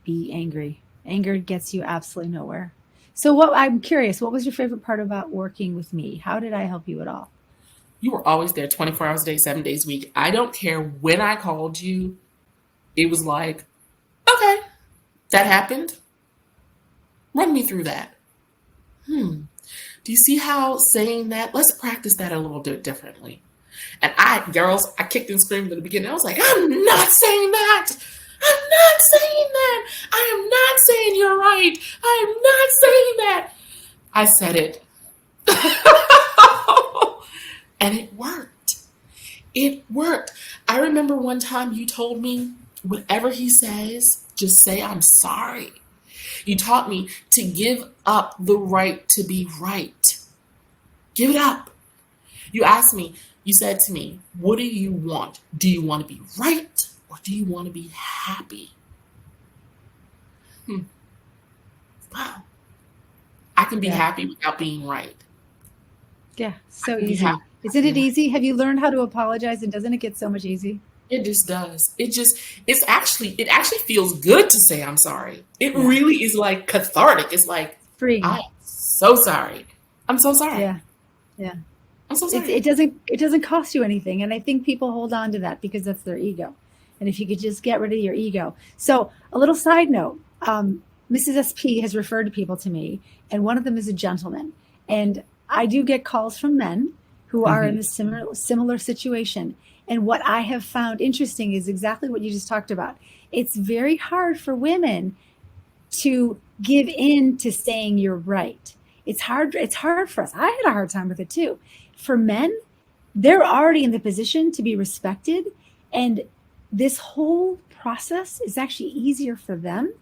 be angry. Anger gets you absolutely nowhere. So I'm curious, what was your favorite part about working with me? How did I help you at all? You were always there 24 hours a day, 7 days a week. I don't care when I called you. It was like, okay, that happened. Run me through that. Do you see how saying that? Let's practice that a little bit differently. And girls, I kicked and screamed at the beginning. I was like, I'm not saying that. I'm not saying that. I am not saying you're right. I am not saying that. I said it. And it worked. It worked. I remember one time you told me, whatever he says, just say, I'm sorry. You taught me to give up the right to be right. Give it up. You asked me, you said to me, what do you want? Do you want to be right or do you want to be happy? Wow. I can be happy without being right. Yeah, so easy. Isn't it easy? Have you learned how to apologize, and doesn't it get so much easy? It just does. It actually feels good to say I'm sorry. It really is like cathartic. It's like, freeing. I'm so sorry. I'm so sorry. Yeah. I'm so sorry. It doesn't cost you anything. And I think people hold on to that because that's their ego. And if you could just get rid of your ego. So a little side note, Mrs. SP has referred people to me, and one of them is a gentleman. And I do get calls from men who are in a similar situation. And what I have found interesting is exactly what you just talked about. It's very hard for women to give in to saying you're right. It's hard for us. I had a hard time with it too. For men, they're already in the position to be respected. And this whole process is actually easier for them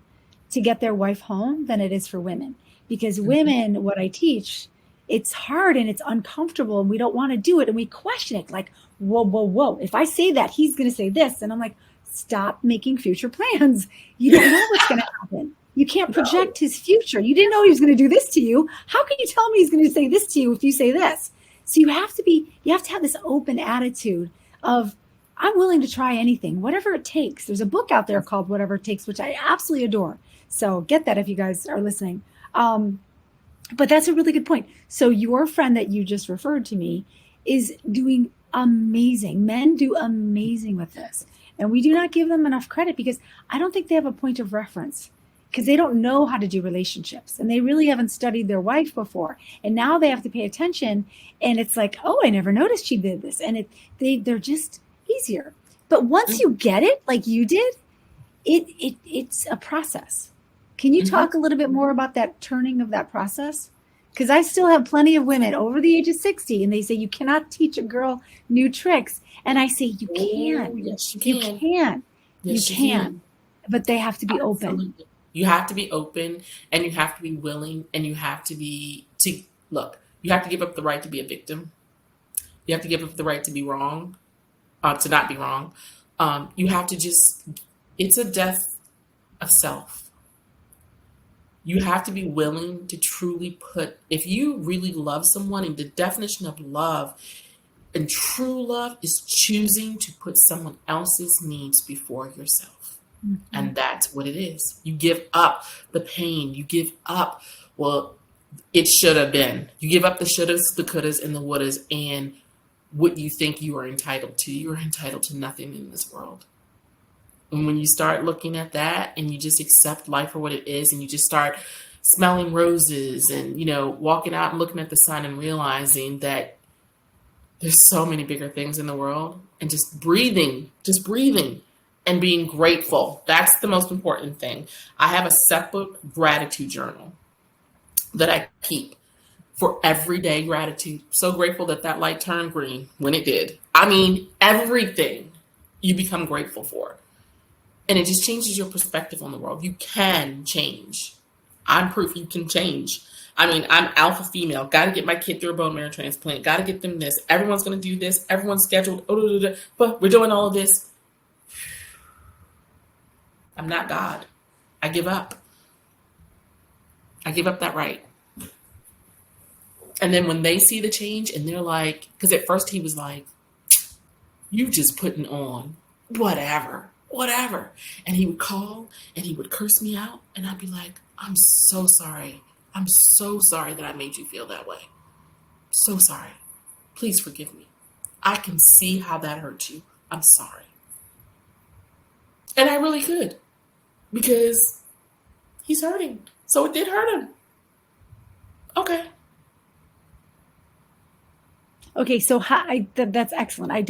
to get their wife home than it is for women. Because women, what I teach, it's hard and it's uncomfortable and we don't want to do it. And we question it like, whoa. If I say that, he's going to say this. And I'm like, stop making future plans. You don't know what's going to happen. You can't project his future. You didn't know he was going to do this to you. How can you tell me he's going to say this to you if you say this? So you have to have this open attitude of, I'm willing to try anything, whatever it takes. There's a book out there called Whatever It Takes, which I absolutely adore. So get that if you guys are listening. But that's a really good point. So your friend that you just referred to me is doing amazing. Men do amazing with this. And we do not give them enough credit because I don't think they have a point of reference because they don't know how to do relationships and they really haven't studied their wife before. And now they have to pay attention. And it's like, oh, I never noticed she did this. And they're just easier. But once you get it, like you did, it's a process. Can you talk a little bit more about that turning of that process? Because I still have plenty of women over the age of 60 and they say, you cannot teach a girl new tricks. And I say, you can. Yes, you can. Yes, you can. But they have to be open. You have to be open and you have to be willing and you have to you have to give up the right to be a victim. You have to give up the right to be wrong, to not be wrong. You have to it's a death of self. You have to be willing to truly if you really love someone, and the definition of love and true love is choosing to put someone else's needs before yourself. And that's what it is. You give up the pain. You give up, it should have been. You give up the shouldas, the couldas, and the wouldas, and what you think you are entitled to. You are entitled to nothing in this world. And when you start looking at that and you just accept life for what it is and you just start smelling roses and, walking out and looking at the sun and realizing that there's so many bigger things in the world and just breathing and being grateful. That's the most important thing. I have a separate gratitude journal that I keep for everyday gratitude. So grateful that light turned green when it did. I mean, everything you become grateful for. And it just changes your perspective on the world. You can change. I'm proof you can change. I mean, I'm alpha female. Got to get my kid through a bone marrow transplant. Got to get them this. Everyone's going to do this. Everyone's scheduled. But we're doing all of this. I'm not God. I give up. I give up that right. And then when they see the change and they're like, because at first he was like, you just putting on whatever. And he would call and he would curse me out. And I'd be like, I'm so sorry. I'm so sorry that I made you feel that way. So sorry. Please forgive me. I can see how that hurt you. I'm sorry. And I really could because he's hurting. So it did hurt him. Okay. Okay, so that's excellent. I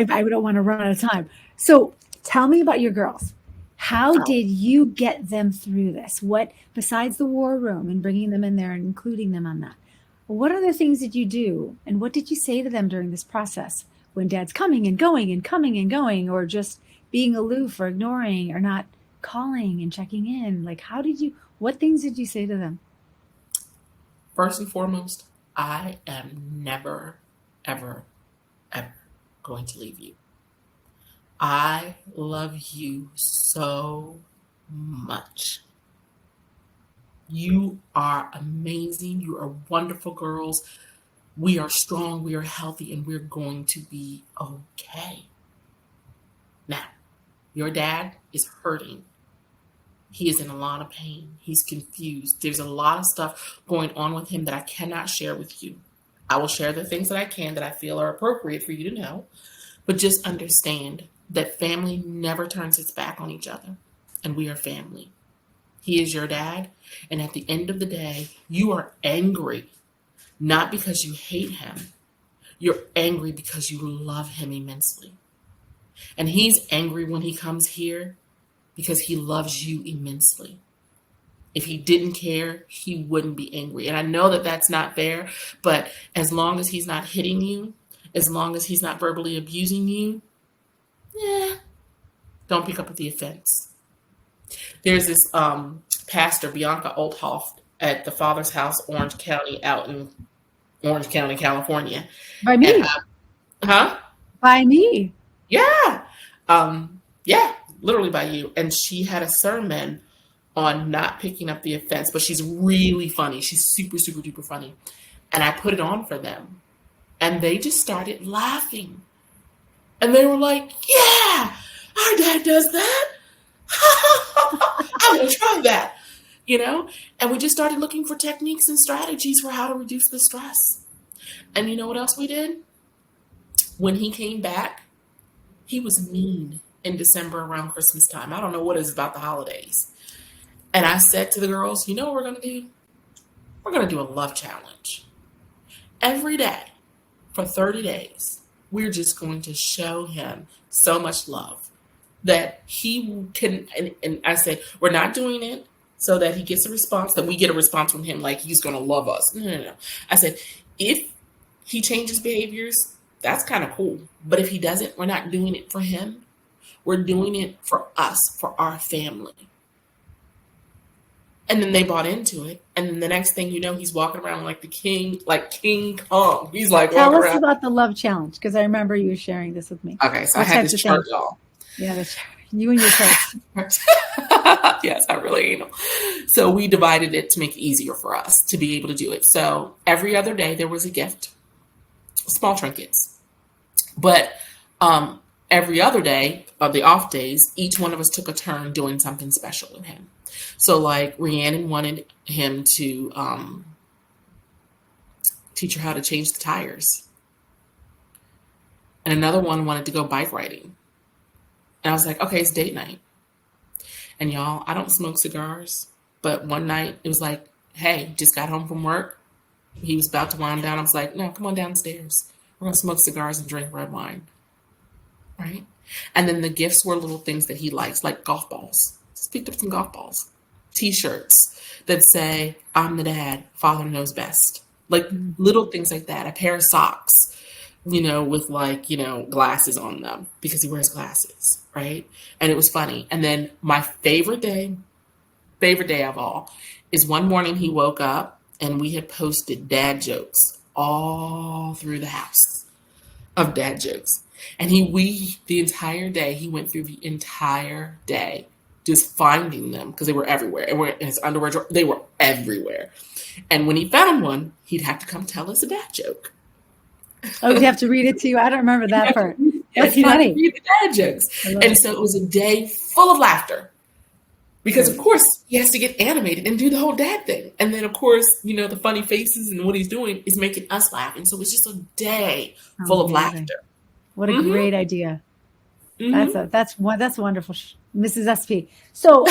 don't want to run out of time. So tell me about your girls. How Oh, did you get them through this? What, besides the war room and bringing them in there and including them on that, what other things did you do? And what did you say to them during this process when dad's coming and going and coming and going, or just being aloof or ignoring or not calling and checking in? Like, what things did you say to them? first and foremost, I am never, ever, ever going to leave you. I love you so much. You are amazing. You are wonderful girls. We are strong, we are healthy, and we're going to be okay. Now, your dad is hurting. He is in a lot of pain. He's confused. There's a lot of stuff going on with him that I cannot share with you. I will share the things that I can that I feel are appropriate for you to know. But just understand that family never turns its back on each other. And we are family. He is your dad. And at the end of the day, you are angry, not because you hate him. You're angry because you love him immensely. And he's angry when he comes here because he loves you immensely. If he didn't care, he wouldn't be angry. And I know that that's not fair, but as long as he's not hitting you, as long as he's not verbally abusing you, don't pick up at the offense. There's this pastor, Bianca Olthoff, at the Father's House, Orange County, out in Orange County, California. By And me. huh? By me. Yeah. Yeah, literally by you. And she had a sermon on not picking up the offense, but she's really funny. She's super, super duper funny. And I put it on for them. And they just started laughing. And they were like, yeah, our dad does that. I'm going to try that, And we just started looking for techniques and strategies for how to reduce the stress. And you know what else we did? When he came back, he was mean in December around Christmas time. I don't know what it is about the holidays. And I said to the girls, you know what we're going to do? We're going to do a love challenge. Every day for 30 days, we're just going to show him so much love that he can. And I said, we're not doing it so that he gets a response, that we get a response from him like he's going to love us. No. I said, if he changes behaviors, that's kind of cool. But if he doesn't, we're not doing it for him. We're doing it for us, for our family. And then they bought into it. And then the next thing you know, he's walking around like King Kong. He's like Tell walking us around. about the love challenge, because I remember you sharing this with me. Okay, so What I had types this of chart, things? y'all. Yeah, that's you and your chart. Yes, I really am. So we divided it to make it easier for us to be able to do it. So every other day there was a gift, small trinkets. But every other day, of the off days, each one of us took a turn doing something special with him. So like Rhiannon wanted him to teach her how to change the tires. And another one wanted to go bike riding. And I was like, okay, it's date night. And y'all, I don't smoke cigars. But one night it was like, hey, just got home from work. He was about to wind down. I was like, no, come on downstairs. We're going to smoke cigars and drink red wine. Right? And then the gifts were little things that he likes, like golf balls. Just picked up some golf balls. T-shirts that say, I'm the dad, father knows best. Like little things like that. A pair of socks, with glasses on them because he wears glasses, right? And it was funny. And then my favorite day of all is one morning he woke up and we had posted dad jokes all through the house of dad jokes. And he went through the entire day just finding them because they were everywhere. And in his underwear drawer, they were everywhere. And when he found one, he'd have to come tell us a dad joke. Oh, you have to read it to you. I don't remember that part. That's He'd have funny. to read the dad jokes. And so it was a day full of laughter. Because, of course, he has to get animated and do the whole dad thing. And then, of course, the funny faces and what he's doing is making us laugh. And so it's just a day full of laughter. What a great idea. Mm-hmm. That's wonderful, Mrs. SP. So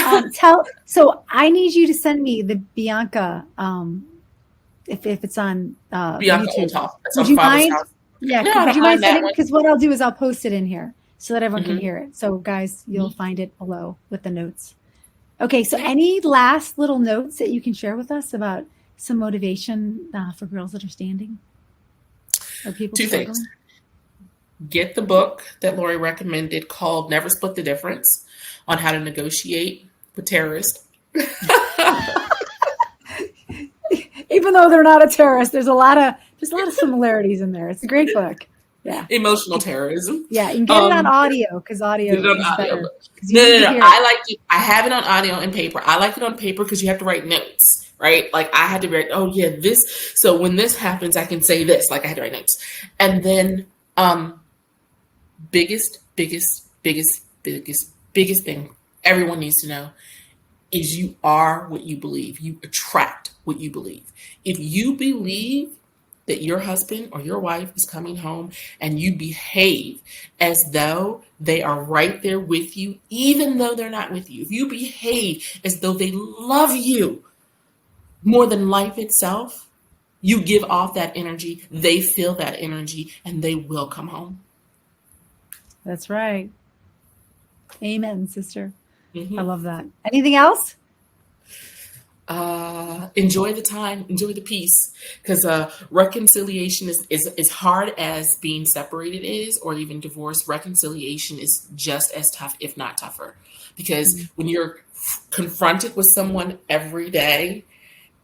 so I need you to send me the Bianca, if it's on Bianca YouTube. Olthoff. Would you mind? Yeah, No, I would don't you mind mind that sending? one. Because what I'll do is I'll post it in here so that everyone can Hmm. hear it. So guys, you'll find it below with the notes. Okay, so Yeah. any last little notes that you can share with us about some motivation for girls that are standing or people Two things. struggling? Get the book that Laurie recommended called Never Split the Difference on how to negotiate with terrorists. Even though they're not a terrorist, there's a lot of similarities in there. It's a great book. Yeah. Emotional terrorism. Yeah, you can get it on audio because Get audio it on is audio. better. Because you No, need no, to no. hear I it. like it. I have it on audio and paper. I like it on paper because you have to write notes, right? Like I had to write, oh yeah, this. So when this happens, I can say this. Like I had to write notes. And then biggest thing everyone needs to know is you are what you believe. You attract what you believe. If you believe that your husband or your wife is coming home and you behave as though they are right there with you, even though they're not with you, if you behave as though they love you more than life itself, you give off that energy, they feel that energy, and they will come home. That's right. Amen, sister. Mm-hmm. I love that. Anything else? Enjoy the time, enjoy the peace, because reconciliation is hard as being separated is, or even divorce. Reconciliation is just as tough, if not tougher, because when you're confronted with someone every day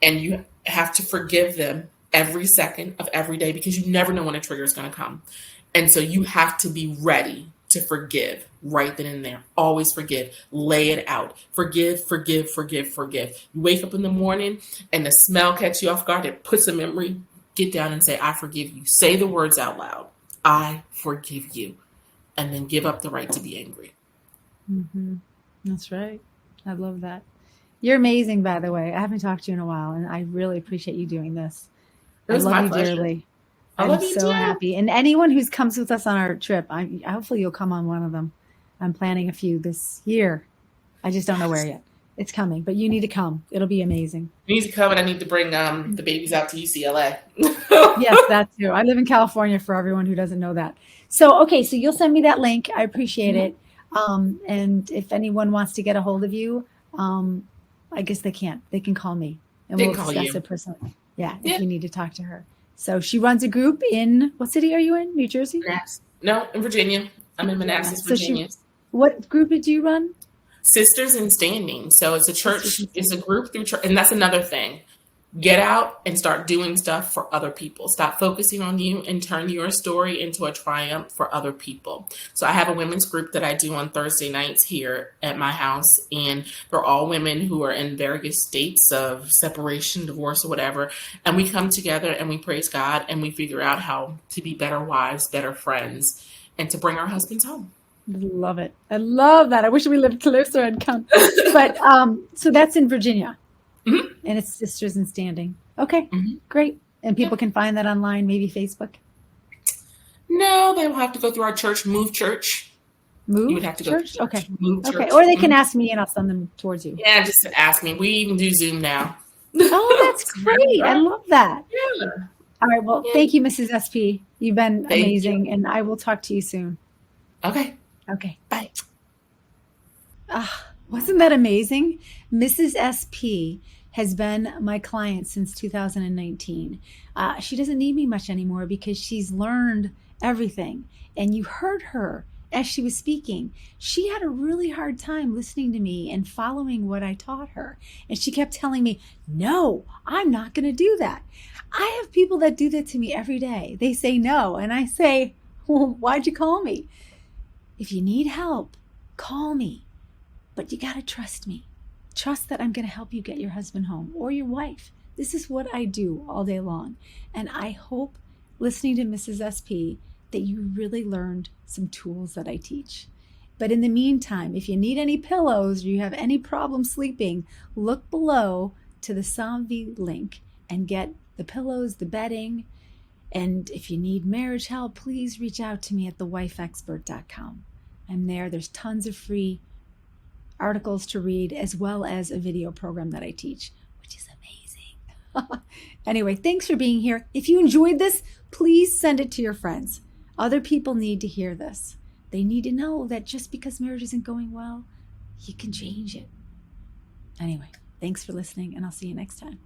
and you have to forgive them every second of every day, because you never know when a trigger is going to come, and so you have to be ready to forgive right then and there. Always forgive. Lay it out. Forgive, forgive, forgive, forgive. You wake up in the morning and the smell catches you off guard. It puts a memory. Get down and say, I forgive you. Say the words out loud. I forgive you. And then give up the right to be angry. Mm-hmm. That's right. I love that. You're amazing, by the way. I haven't talked to you in a while, and I really appreciate you doing this. It was I love my you pleasure. dearly. I I'm love you so too. happy. And anyone who's comes with us on our trip, hopefully you'll come on one of them. I'm planning a few this year. I just don't know where yet. It's coming, but you need to come. It'll be amazing. You need to come, and I need to bring the babies out to UCLA. Yes, that too. I live in California for everyone who doesn't know that. So, okay, so you'll send me that link. I appreciate it. And if anyone wants to get a hold of you, I guess they can't. They can call me and They we'll can call discuss you. it personally. Yeah, Yeah. if you need to talk to her. So she runs a group in, what city are you in? New Jersey? No, in Virginia. I'm in Manassas, So Virginia. what group did you run? Sisters in Standing. So it's a church, Sisters in it's a group through church. And that's another thing. Get out and start doing stuff for other people. Stop focusing on you and turn your story into a triumph for other people. So I have a women's group that I do on Thursday nights here at my house. And they're all women who are in various states of separation, divorce, or whatever. And we come together and we praise God and we figure out how to be better wives, better friends, and to bring our husbands home. Love it. I love that. I wish we lived closer and come. But so that's in Virginia. Mm-hmm. And it's Sisters in Standing. Okay, Mm-hmm. great. And people can find that online, maybe Facebook. No, they will have to go through our church, Move Church. Move You would have to go church? through church. Okay. Move Okay. Church. Or they can ask me and I'll send them towards you. Yeah, just ask me. We even do Zoom now. Oh, that's great. I love that. Yeah. All right. Well, thank you, Mrs. SP. You've been Thank amazing. you. And I will talk to you soon. Okay. Okay. Bye. Wasn't that amazing? Mrs. SP has been my client since 2019. She doesn't need me much anymore because she's learned everything. And you heard her as she was speaking. She had a really hard time listening to me and following what I taught her. And she kept telling me, no, I'm not going to do that. I have people that do that to me every day. They say no. And I say, well, why'd you call me? If you need help, call me. But you got to trust me. Trust that I'm going to help you get your husband home or your wife. This is what I do all day long. And I hope listening to Mrs. SP that you really learned some tools that I teach. But in the meantime, if you need any pillows or you have any problem sleeping, look below to the Somvi link and get the pillows, the bedding. And if you need marriage help, please reach out to me at TheWifeExpert.com. I'm there. There's tons of free articles to read, as well as a video program that I teach, which is amazing. Anyway, thanks for being here. If you enjoyed this, Please send it to your friends. Other people need to hear this. They need to know that just because marriage isn't going well, you can change it. Anyway, thanks for listening, and I'll see you next time.